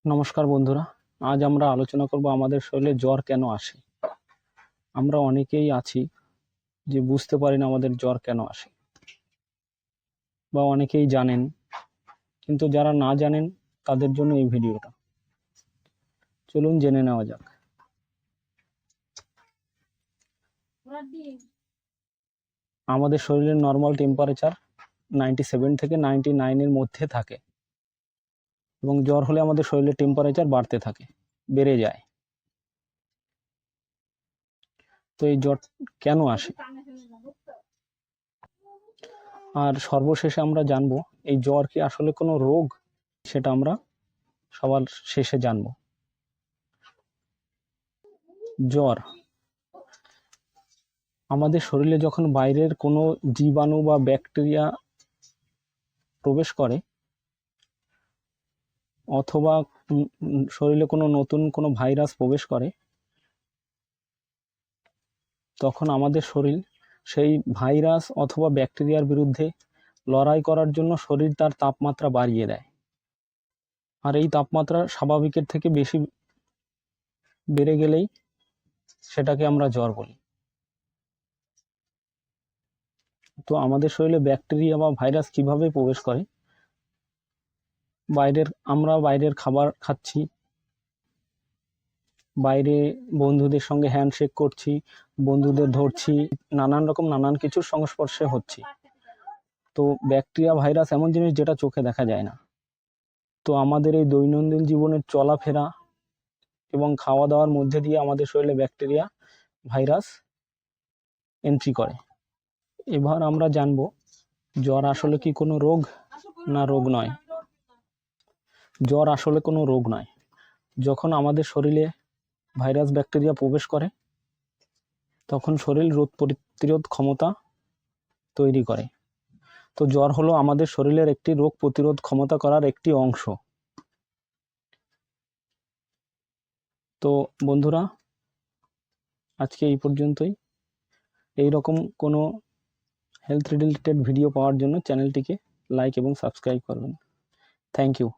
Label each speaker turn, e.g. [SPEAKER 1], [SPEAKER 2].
[SPEAKER 1] নমস্কার বন্ধুরা, আজ আমরা আলোচনা করব আমাদের শরীরে জ্বর কেন আসে। আমরা অনেকেই আছি যে বুঝতে পারি না আমাদের জ্বর কেন আসে, বা অনেকেই জানেন, কিন্তু যারা না জানেন তাদের জন্য এই ভিডিওটা। চলুন জেনে নেওয়া যাক। আমাদের শরীরের নর্মাল টেম্পারেচার 97 থেকে 99-এর মধ্যে থাকে, এবং জ্বর হলে আমাদের শরীরের টেম্পারেচার বাড়তে থাকে, বেড়ে যায়। তো এই জ্বর কেন আসে, আর সর্বশেষে আমরা জানবো এই জ্বর কি আসলে কোনো রোগ, সেটা আমরা সবার শেষে জানবো। জ্বর আমাদের শরীরে যখন বাইরের কোনো জীবাণু বা ব্যাকটেরিয়া প্রবেশ করে, অথবা শরীরে কোনো নতুন কোনো ভাইরাস প্রবেশ করে, তখন আমাদের শরীর সেই ভাইরাস অথবা ব্যাকটেরিয়ার বিরুদ্ধে লড়াই করার জন্য শরীর তার তাপমাত্রা বাড়িয়ে দেয়। আর এই তাপমাত্রা স্বাভাবিকের থেকে বেশি বেড়ে গেলেই সেটাকে আমরা জ্বর বলি। তো আমাদের শরীরে ব্যাকটেরিয়া বা ভাইরাস কিভাবে প্রবেশ করে? আমরা বাইরের খাবার খাচ্ছি, বাইরে বন্ধুদের সঙ্গে হ্যান্ডশেক করছি, বন্ধুদের ধরছি, নানান কিছুর সংস্পর্শে হচ্ছি। তো ব্যাকটেরিয়া ভাইরাস এমন জিনিস যেটা চোখে দেখা যায় না। তো আমাদের এই দৈনন্দিন জীবনের চলাফেরা এবং খাওয়া দাওয়ার মধ্যে দিয়ে আমাদের শরীরে ব্যাকটেরিয়া ভাইরাস এন্ট্রি করে। এবার আমরা জানবো জ্বর আসলে কি কোনো রোগ, না রোগ নয়। জ্বর আসলে কোনো রোগ নয়। যখন আমাদের শরীরে ভাইরাস ব্যাকটেরিয়া প্রবেশ করে, তখন শরীর রোগ প্রতিরোধ ক্ষমতা তৈরি করে। তো জ্বর হলো আমাদের শরীরের একটি রোগ প্রতিরোধ ক্ষমতা করার একটি অংশ। তো বন্ধুরা, আজকে এই পর্যন্তই। এইরকম কোনো হেলথ রিলেটেড ভিডিও পাওয়ার জন্য চ্যানেলটিকে লাইক এবং সাবস্ক্রাইব করবেন। Thank you.